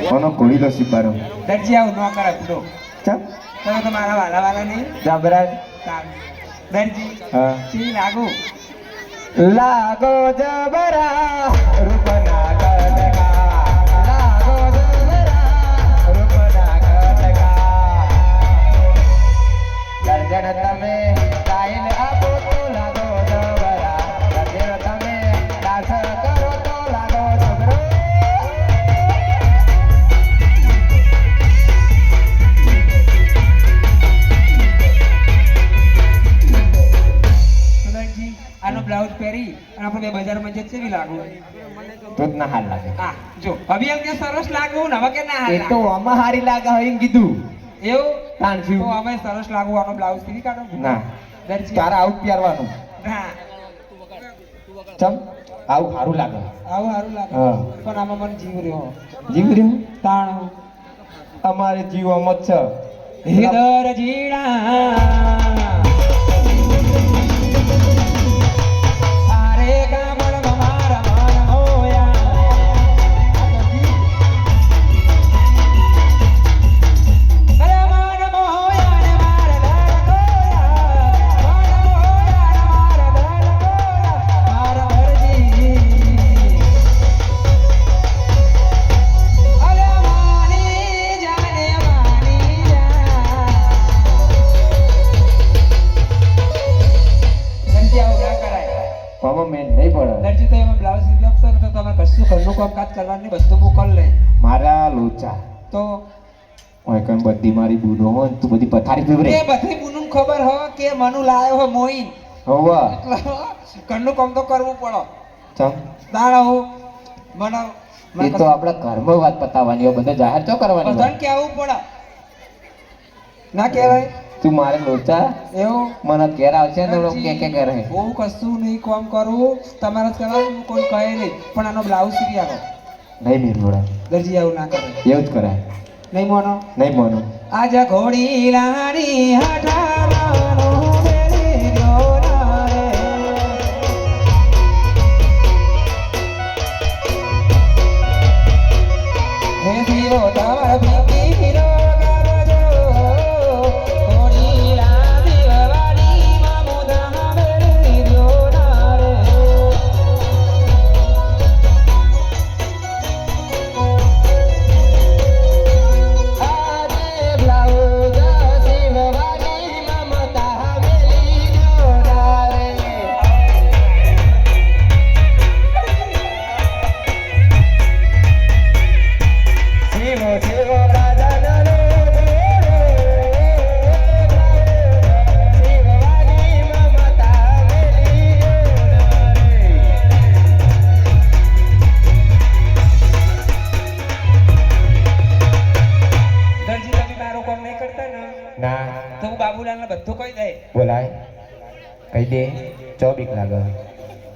કોનો ઘોડીલો સિપારો દરજી આવું ન કરે પૂરો ચમ તમે તો મારા વાલા નહીં જબરાજ દરજી હા ચી લાગુ લાગો જબરા રૂપના કટકા લાગો જબરા રૂપના કટકા દર્જન તમે ગાઈને આપો તો લાગો જબરા દર્જન તમે દાસ કરો તો લાગો જબરો દરજી આનો બ્લાઉઝ પહેરી અને આપણે બે બજારમાં જઈએ કેવી લાગુ તો જ ના હાલ લાગે હા જો હવે અમને સરસ લાગુ ને હવે કે ના હાલ એ તો આમાં હારી લાગે હોય એમ કીધું એવું તાણશું તો અમે સરસ લાગુ આનો બ્લાઉઝ સીવી કાઢો ના દરજી તારા આવું પહેરવાનું ના ચમ આવું સારું લાગે આવું સારું લાગે હા. પણ આમાં મને જીવ રહ્યો જીવ રહ્યું તાણ અમારે જીવ અમત છે હે દરજીડા તારે કામળ મારા મન હોયા અરે મન મોયા ને મારા દલ કોયા મન મોયા ને મારા દલ કોયા મારા દરજી અરે માની જાને માની જા દરજી આવું ના કરાય પાપા મેં નહીં પડે દરજી તો એમાં બ્લાઉઝ સીવી આપશો ને તો તમે કશું ઘરનું કામકાજ કરવાનું નહીં બધું હું કરી લઈ મારા લોચા તો ઓય કઈ બધી મારી બુડો હોય ને તું બધી પથારી પીવરે એ બધી બુનું ખબર હો કે મનુ લાયો હો મોઈન હોવા ઘરનું કામ તો કરવું પડે ચમ તાણ હું મને એ તો આપણા ઘરમાં વાત પતાવવાની હોય બધા જાહેર ચો કરવાની હોય. બધાને કહેવું પડે ના કહેવાય તું મારે લોચા એવું મને ઘેર આવશે ને તો કે કરે હું કશું નહીં કામ કરું તમારે જ કરવાનું હું કોઈ કહે નહીં પણ આનો બ્લાઉઝ સીવી આપો નહીં નિર્મોડા દરજી આવું ના કરે એવું જ કરાય નહીં મોનો નહીં માનું આજ ઘોડી લાડી હઠાવાનો બેરી ગયો ના રે હે દીવો તમાર ભીખી રો ગાવજો ઘોડી લાડી વાડી મામુદા બેરી ગયો ના રે આજે બ્લાઉઝ સીવવાની મમતા મેલી જોડારે શિવો શિવો રાજાનો સીવવાની મમતા મેલી જોડારે દરજી તમે મારું કામ નહીં કરતા ને ના તો હું બાબુલાલને બધું કહી દે બોલાય કહી દે ચોબીક લાગે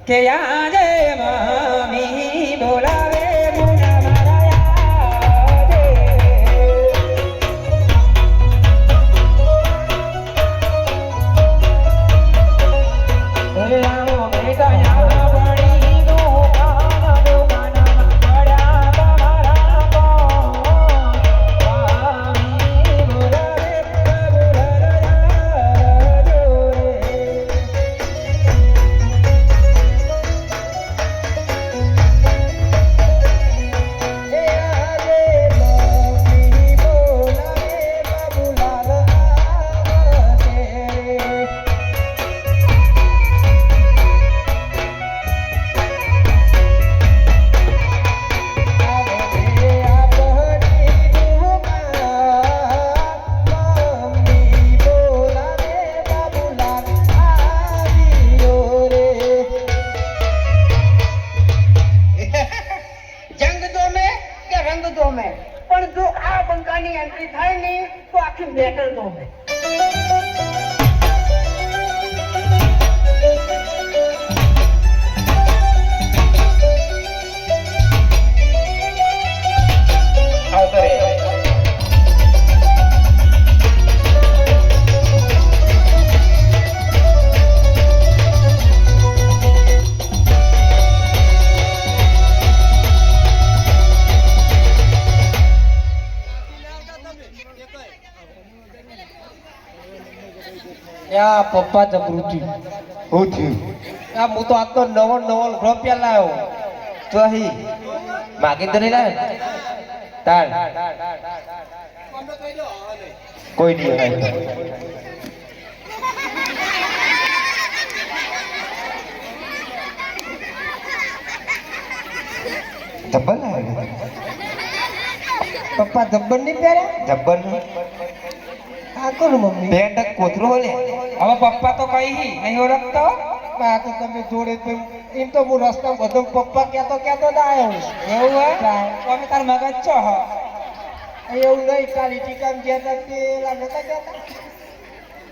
કે આજે મામી બોલાવે મુના મારા યાદે આવો બેટા યા પડી દુકાનમાં પડ્યા તમારા મામી બોલાવે બાબુલાલ જોડે જંગ દોમે કે રંગ દોમે પણ જો આ બંકાની એન્ટ્રી થાય ને તો આખી મેટર દોમે આવતો રે યા પપ્પા જબરૂતી હું થયું આ હું તો આજ તો નવો રૂપિયા લાવ્યો તો અહીં માગી તો નહીં લાવ્યો તાર કોઈ નહીં હોય જબ્બર લાગે પપ્પા જબ્બર નહીં પહેરે જબ્બર આ કોણ મમ્મી પેન્ટ કોથરો લે હવે પપ્પા તો કઈ નહીં ઓળખતો આ તો તમે જોડે તો એમ તો હું રસ્તા બધો પપ્પા કહેતો ના આવ્યો એવું હોય તો અમે તાર મગજ છો હ એવું નહીં કાલી ટીકામ ગયા હતા પેલા નતા ગયા હતા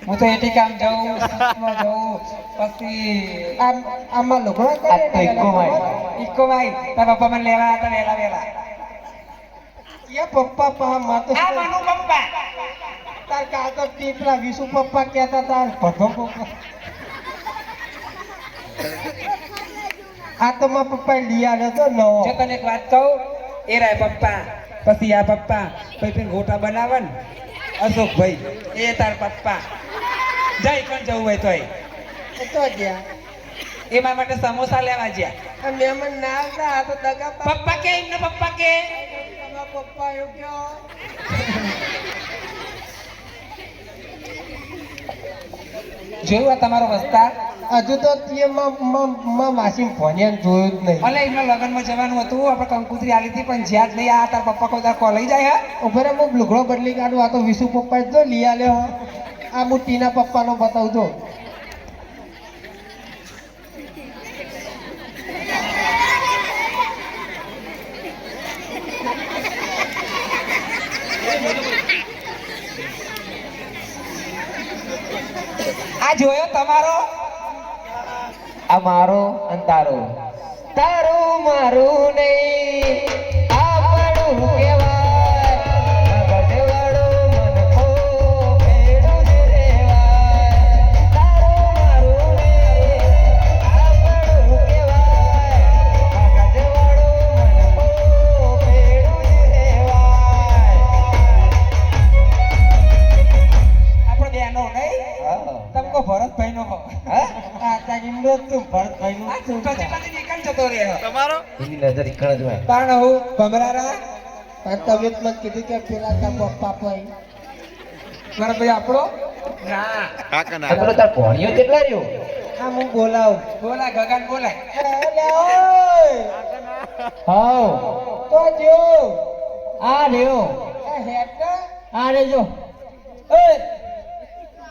હું તો એટી કામ જાઉં સ્કૂલમાં જાઉં પછી આમાં લોકોડા આ તો ઇકોમાં ઇકો ભાઈ તાર પપ્પા મને લેવા હતા વેલા યા પપ્પા પા માં તો આ માનું પપ્પા તાર કાકા ટીપરા વિશુ પપ્પા કહેતા તાર ભધો પપ્પા આ તો મારા પપ્પા લઈ આવ્યો તો નવો જો તને એક વાત કહું એ રાય પપ્પા પછી આ પપ્પા પછી ગોટા બનાવે ને અશોકભાઈ એ તાર પપ્પા જઈ કોણ જવું હોય તોય તો ગયા એ મારા માટે સમોસા લેવા જ્યાં આ મહેમાન ના આવતા આ તો દગા પપ્પા કે એમને પપ્પા કે તમારા પપ્પા એવું કયો જોયું આ તમારો વસ્તાર હજુ તો તે માસી ભણ્યા જોયું જ નહીં ભલે એમના લગ્નમાં જવાનું હતું આપણે કંકુતરી આલી હતી પણ જ્યાં જ નહીં આ તાર પપ્પા કોઈ તાર લઈ જાય હા ઉભરે હું લુગડો બદલી કાઢું આ તો વિશુ પપ્પા જ જો લઈ આલ્યો આ હું ટીના પપ્પાનો બતાવું તો આ જોયો તમારો આ મારો અને તારો તારું મારું નહીં આપણું કહેવાય મગજવાળું મન ખો ભેડું જ રહેવાય તારું મારું નહીં આપણું કહેવાય મગજવાળું મન ખો ભેડું જ રહેવાય આપણો બેનો નહીં તમકો ભરતભાઈ નો હો આ તારી નો તું ભરતભાઈ નું આ છૂટો ચેટલાથી નીકળ જતો રહે એની નજર ઇકણ જ હોય પણ હું ભમરારા આ તબિયતમાં કીધું કે પેલા તા પપ્પા ભાઈ મારા ભાઈ આપણો ના આપણો તાર ભણ્યો કેટલા રહ્યો આ હું બોલાવું બોલા ગગન બોલાય હાઉ તો જો આ રહ્યો આ હેડ આ રે જો ए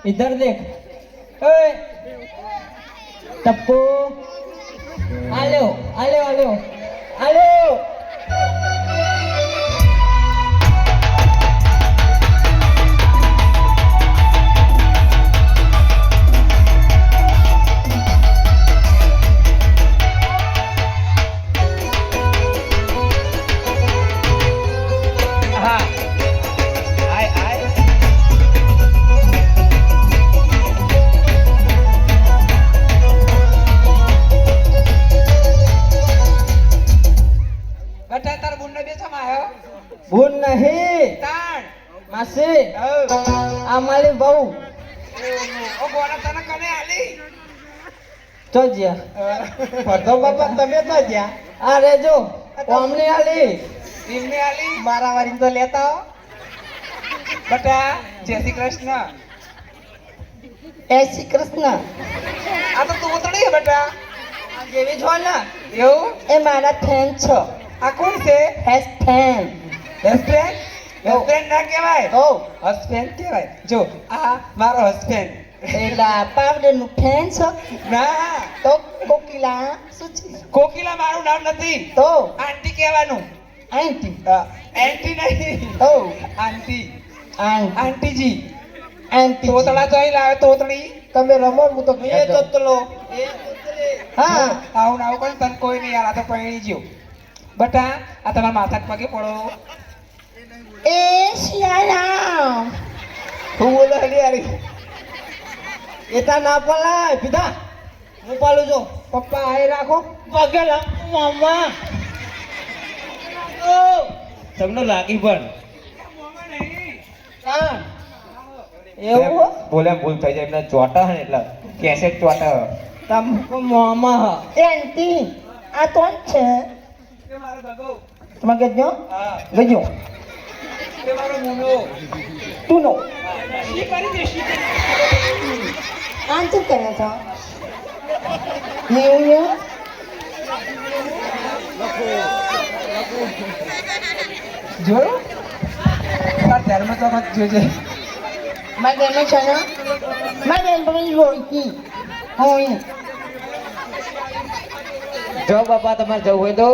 इधर देख ए टप्पू आले हो आले हो आले हो आले हो બટા તાર બુનને બેસમાં આવ્યો भूल नहीं તાણ मासी ઓ हमारी बहू ઓ ગોરા તને કને આલી तो जिया पढ़ो बाबा तमे तो जिया अरे जो हमने आली એમને આલી मारा वारी तो लेता हो બટા જય શ્રી કૃષ્ણ ऐसी कृष्ण આ તો તું ઉતરી બેટા જેવી છો ને એવું એ મારા ફેન છો આ કોણ છે હેસ ફેન હસબેન્ડ હસબેન્ડ ના કહેવાય ઓ હસબેન્ડ કહેવાય જો આ મારો હસબેન્ડ એલા પાવડે નું ફેન છો ના તો કોકિલા શું છે કોકિલા મારું નામ નથી તો આંટી કહેવાનું આંટી એન્ટી નહીં ઓ આંટી આંટી આંટીજી આંટી તોતળા જોઈ લાવે તોતળી તમે રમો હું તો એ તોતલો હા આવું ના આવું કોઈ તને કોઈ નહીં યાર આ તો પૈણી જ્યો બટા આ તમારા માથા પગે પડો એ શિયારામ હું બોલો હલી યારી એતા ના પલાય પીધા હું પાલું જો પપ્પા આઈ રાખો પગે મામા ઓ તમને લાગી પણ હા એવું બોલે એમ ભૂલ થઈ જાય એમને ચોટા હે ને એટલે કેસેટ ચોટા તમ મોમાં હ એન્ટી આ કોણ છે એ મારો ભગો તમે કહેજો હા ગજો એ મારો મુનો તું નો શી કરી દે શી આ શું કરે છો ન્યુ યર જોયું તાર ધર્મ તો મત જોજે મારે બેનો છે ને મારે બેન પણ રોઈતી હોય જો બાપા તમારે જવું હોય તો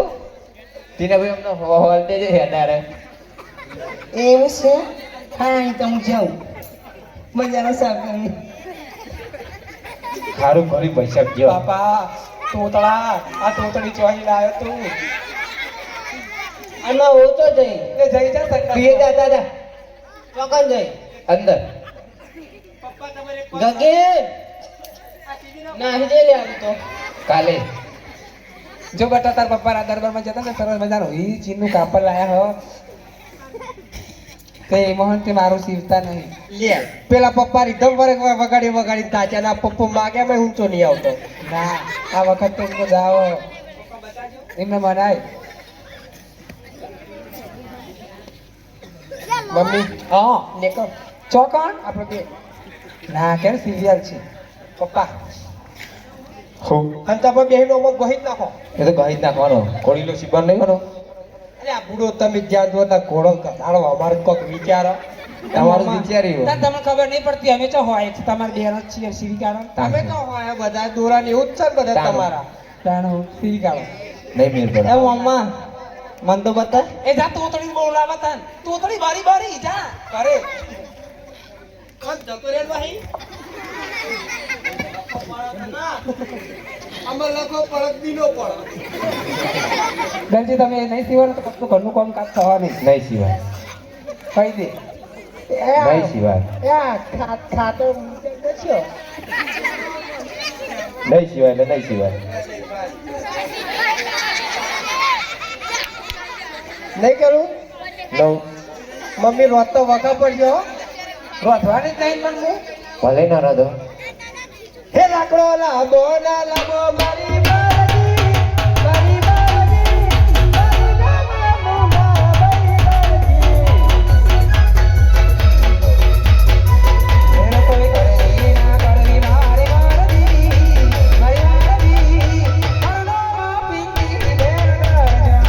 તીને ભાઈ અમને હોલ દેજે હેડારે એવું છે હા તો હું જાઉં મજાનો સાગર સારું ભરી પૈસા ગયો બાપા તોતળા આ તોતળી ચોહી લાયો તું આમાં હું તો જઈ એ જઈ જા સંડાસ પીએ જા જા જા ચોકન જઈ અંદર પપ્પા તમારે ગગે નાહી દે લે આમ તો કાલે જો બટા તાર પપ્પા ના દરબારમાં જતા ને સરસ મજાનો ઈ ચીનનું કાપડ લાયા હો તે મોહન તે મારું સીવતા નહીં લે પેલા પપ્પા રીધમ વગાડી તાચા ના પપ્પો માગ્યા મેં ઊંચો નહીં આવતો ના આ વખત તો એમને જાઓ એમને મનાય મમ્મી હા નેકર ચોકણ આપણે બે ના કેમ સિરિયલ છે પપ્પા હું અંતા પર બેહીનો મગ ગહી જ નાખો એ તો કહી જ નાખવાનો કોળીલો શીખવાનું નહીં કરો અરે આ બુડો તમે જ્યાં જો ના ઘોડો કટાડો અમારે કોક વિચારો તમારું વિચાર્યું તાર તમને ખબર નહીં પડતી અમે તો હોય છે તમારે બે જ છીએ સિરી કાઢો તમે તો હોય બધા દોરા ને એવું જ છે ને બધા તાનું. તમારા તાણો સિરી કાઢો નહીં મેળ પડે એ મમ્મા મન તો બતા એ જા તોતળી બોલાવા તાન તોતળી બારી બારી જા અરે કોણ જતો રે ભાઈ અમે લખો પડક દીનો પડક દરજી તમે નહીં સીવાનું તો કશું ઘરનું કામ કાજ થવા નહીં નહીં સિવાય કહી દે નહીં સિવાય ખાતો છો નહીં સિવાય એટલે નહીં સિવાય નહીં કરું નવ મમ્મી રોજ તો વખા પડજો રોધવાની જ નહીં પણ ભલે ના રાધો હે લાકડો લાંબો ના લાંબો મારી બારજી મારી બારજી મારી લાંબો મારી બારજી એને કોઈ કરવી ના કરવી મારે મારજી મારી મારજી મારો પિંકી બેર રાજા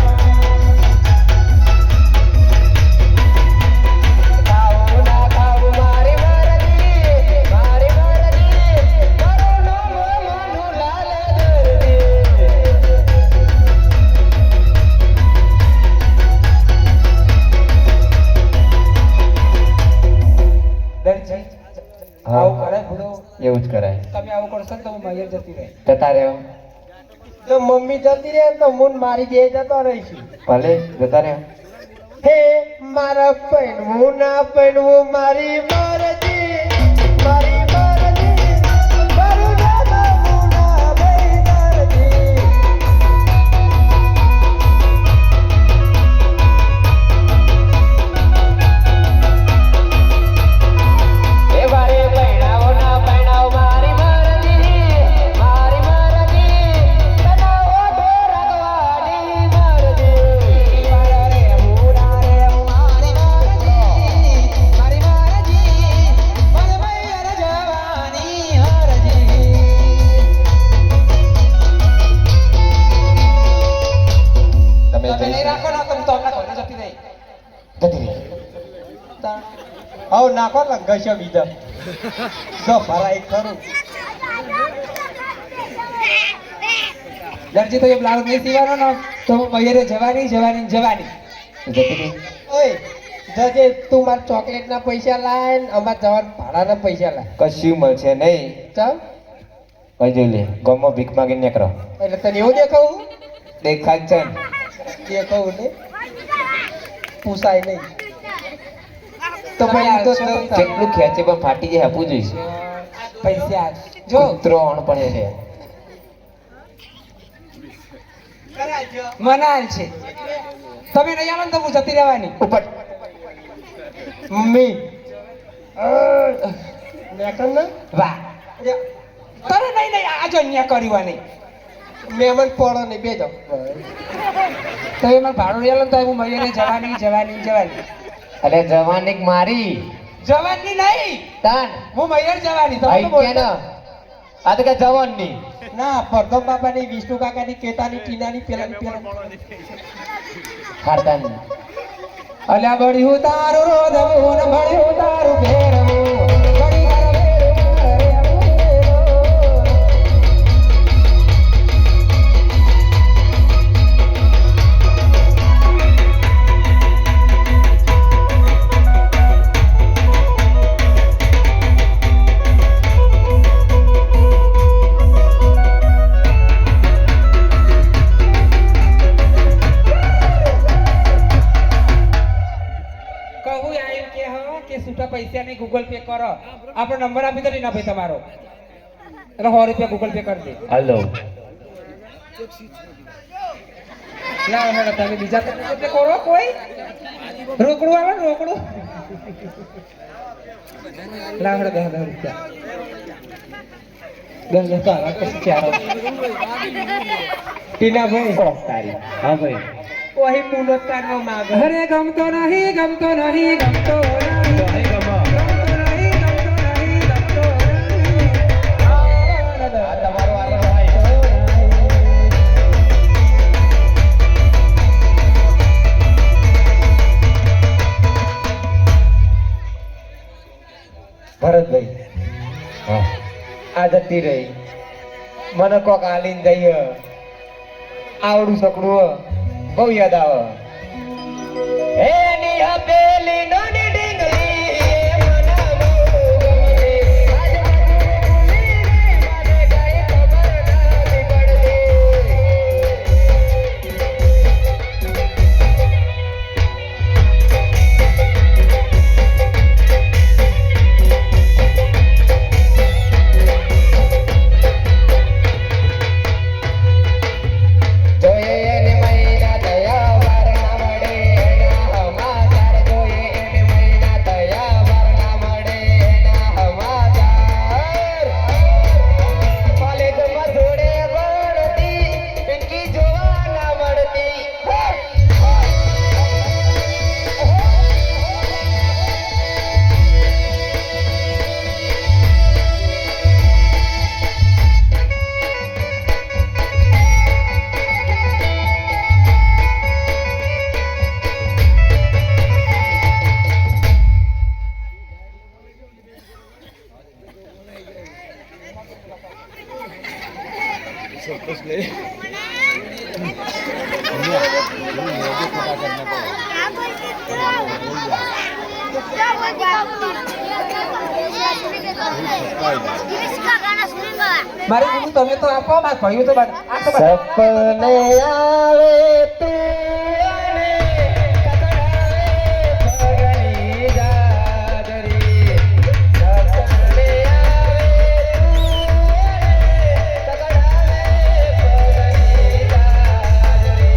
ખાવું ના ખાવું મારી બારજી મારી બારજી મારો નામ મનુલાલ દરજી દરજી હા. આવું કરે ભૂડો એવું જ કરાય તમે આવું કરશો ને તો હું મયર જતી રહે જતા રહ્યો જો મમ્મી જતી રહે તો મુન મારી બે જતો રહીશું ભલે જતા રહ્યો હે મારા પૈણવું ના પૈણવું મારી મરજી મારી મરજી મારું નામ મુના ભાઈ દરજી હે મારે પૈણાવો ના પૈણાવ મારી મરજી મારી મરજી તનાવો તો રગવાની મરજી મારા રે મુરા રે મારી મારજી મારી મારજી મને મયર જવાની હરજી તમે તમે નહીં જઈ રાખો ના તો હું તો હમણાં ઘરે જતી રહી જતી રહી હવ નાખો લંઘાશો બીજા જો ભરાય ખરું દરજી તો એ બ્લાઉઝ નહીં સીવાનો ને તો હું મયરે જવાની જવાની જવાની જતી રહી ઓય જજે તું માર ચોકલેટ ના પૈસા લાય ને અમાર જવાના ભાડાના પૈસા લાય કશું મળશે નહીં ચાલ ભાઈ જોઈ લે ગામમાં ભીખ માગીને નીકળો એટલે તને એવું દેખાવું દેખાય છે ને દેખાવું ને પૂછાય નહીં તો પછી તો કેટલું ખેંચે પણ ફાટી જાય આપવું જોઈએ પૈસા જો કૂતરો પડે છે મનાલ છે તમે નહીં આવો ને તો હું જતી રહેવાની ઉપર મમ્મી મેકન ને વાહ તારે નહીં નહીં આ જો અહીંયા કર્યું નહીં મેમન પડો નહીં બેજો તો એ મને ભાડું રેલો તો હું મયુરે જવાની અરે જવાની મારી જવાની નહીં તાન હું મયુર જવાની તમે આઈ તો કે બોલતા ના આ તો કે જવાનની ના પરદમ બાપાની વિષ્ણુ કાકાની કેતાની ટીનાની પેલા ખારતાની અલ્યા બળ્યું તારું રોધવું ને બળ્યું તારું ભેરવું બળી તારા ભેરવું કહું આયું કે હા કે છૂટા પૈસા નહીં ગૂગલ પે કરો આપણો નંબર આપી દો ને ભાઈ તમારો એટલે 100 રૂપિયા ગૂગલ પે કરી દે હાલો ના હેડો તમે બીજા તો ગૂગલ પે કરો કોઈ રોકડું આવે ને રોકડું લાવ હેડો 10 રૂપિયા 10 તો આવા પછી ચાર ટીના ભાઈ તારી હા ભાઈ ઓહી પૂનો કાઢવા માંગે અરે ગમતો નહીં ગમતો નહીં ગમતો નહીં નહીં ગમો આ તમારો વારો ભાઈ ભરતભાઈ હા આ જતી રહી મને કોક આલીને જઈએ આવડું સકડું બહુ યાદ આવે એની હપેલી નાની ડીંગલી એ મને બહુ ગમે આજુબાજુ ભૂલી ગઈ મને કાંઈ ખબર નથી પડતી જોઈએ એને મહિના થયા વાર ના મળે એના સમાચાર જોઈએ એને મહિના થયા વાર ના મળે એના સમાચાર કોલેજમાં જોડે ભણતી પિંકી જોવા ના મળતી મારે કીધું તમે તો આપો મારા ભાઈઓ તો આ તો સપને આવે તું અને કકડાવે પગની જાદરી સપને આવે તું અને કકડાવે પગની જાદરી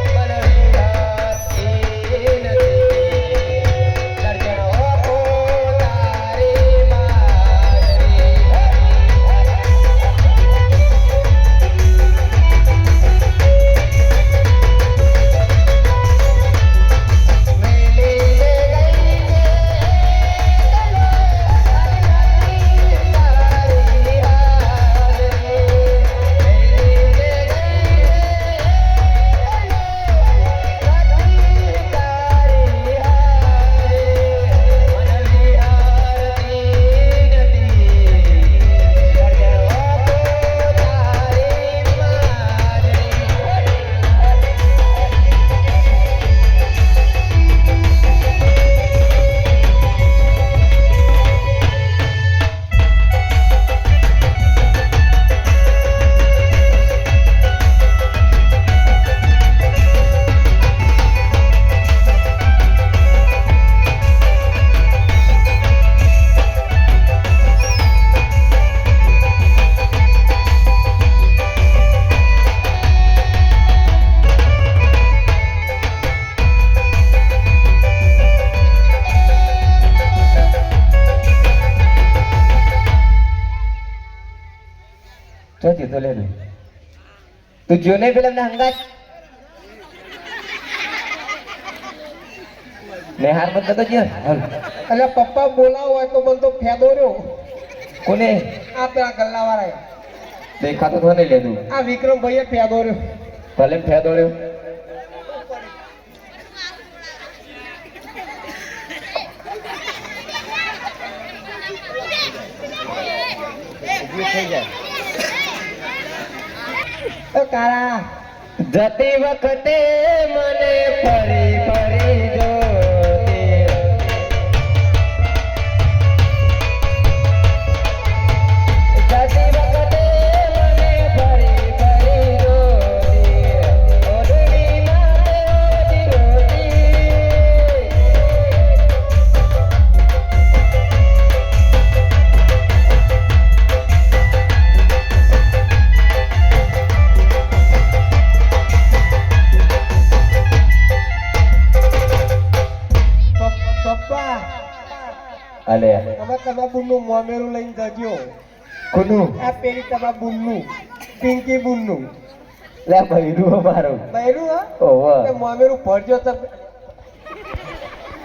મન વિંધાતી નથી દર્જનો પોતારી મારી શું થયું તો લે તું જો નહીં પેલા હંગાત ને હાર બદલો તો જ્યાં હાલ એટલે પપ્પા બોલાવો હોય તો મને તો ફેદો રહ્યો કોને આ પેલા ગલ્લાવાળાએ દેખાતો તો નહીં લેતું આ વિક્રમભાઈએ ફેદો રહ્યો ભલે ફેર દોડ્યો કાળા જતી વખતે મને ફરી ફરી જોતી જતી વખતે મને ફરી ફરી જોતી ઓઢણી માથે રોતી પપ્પા અલે અમે તમારા બુનનું મોમેરું લઈને જજો કોનું આ પેલી તમારા બુનનું પિંકી બુનનું લે ભૈરું મારું બૈરું હા ઓહો એ મોમેરું ભરજો તો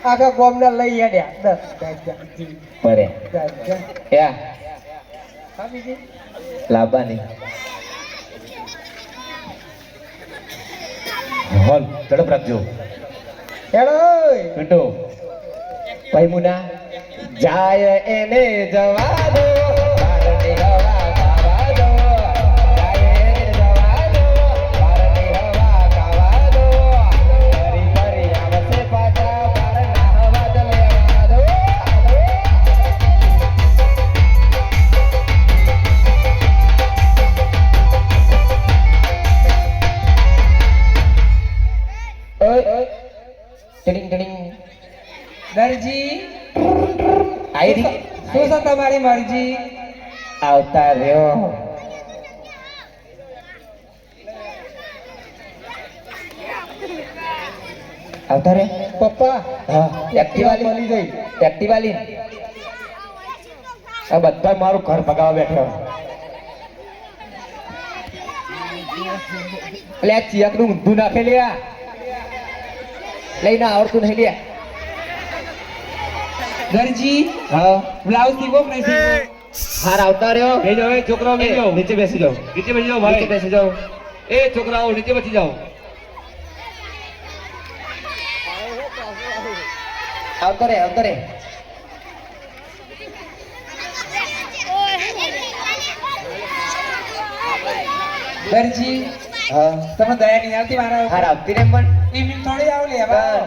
આખા ગામના લઈ હેડ્યા 10 પરે યા હા બીજી લાવવાની હોલ ઝડપ રાખજો હેડો પીટો ભાઈ મુના જાય એને જવા દો ભારતની હવા ખાવા દો જાય એને જવા દો ભારતની હવા ખાવા દો ફરી ફરી આવશે પાછા ભારતના હવા તો લેવા દો ઓય ટિડિંગ ટિડિંગ દરજી આઈ રી શું છે તમારી મરજી આવતા રહ્યો આવતા રે પપ્પા હા એક્ટિવા મળી ગઈ એક્ટિવા લી આ બધા મારું ઘર ભગાવા બેઠો એટલે આ ચિયાક નું ઊંધું નાખે લ્યા લઈને આવડતું નહીં લ્યા દરજી હા બ્લાઉઝ સીવો કે નહીં સીવો હાર આવતા રહ્યો બેજો એ છોકરાઓ બેજો નીચે બેસી જાઓ નીચે બેસી જાઓ નીચે ભાઈ બેસી જાઓ એ છોકરાઓ નીચે બેસી જાઓ આવતો રે આવતો રે દરજી હા તમને દયા નહીં આવતી મારા ઉપર? હાર આવતી રે પણ એમની થોડી આવ લેવા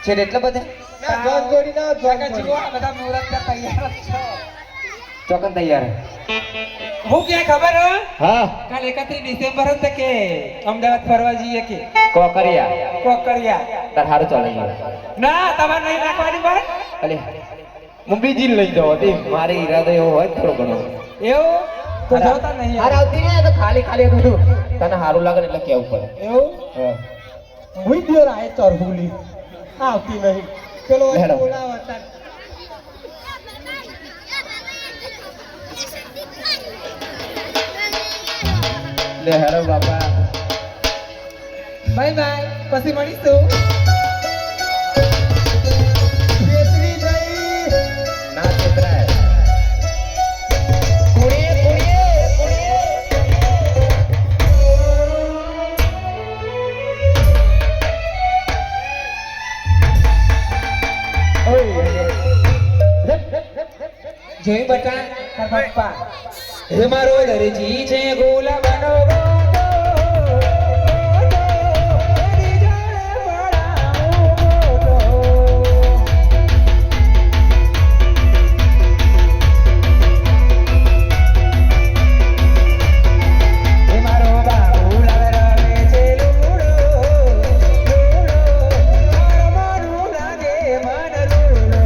છે એટલા બધા ના જોન જોડી ના જોન કાકા જીવો આ બધા મુહૂર્ત તૈયાર જ છો ચોકન તૈયાર હું ક્યાં ખબર હે હા કાલ 31 ડિસેમ્બર હતા કે અમદાવાદ ફરવા જઈએ કે કોકરિયા કોકરિયા તાર હારું ચાલે ગયું ના તમારે નહીં નાખવાની ભાઈ અલે હું બીજી લઈ જાઉં હતી મારી ઈરાદો એવો હોય થોડો ઘણો એવું તો જોતા નહીં હાર આવતી ને તો ખાલી ખાલી હતું તને હારું લાગે ને એટલે કેવું પડે એવું હા હું ગયો રાય ચરહુલી આવતી નહીં પેલો હેડો. બોલાવતા લે હેરો બાપા બાય બાય પછી મળીશું બેસરી જઈ ના છેતરાય કુડીએ કુડીએ જોઈ બટા તાર પપ્પા હે મારો દરજી છે ગુલાબનો ગોટો, ગોટો, એની જોડે પડાવું ગોટો. હે મારો બાબુ લાવે રમે છે લૂડો, લૂડો, મારો મારું લાગે મન લૂડો.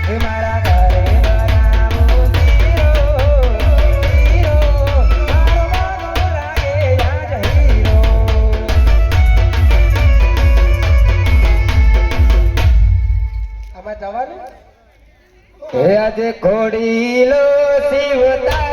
હે મારા ઘરે બનાવું શીરો, આજે ઘોડીલો શિવતા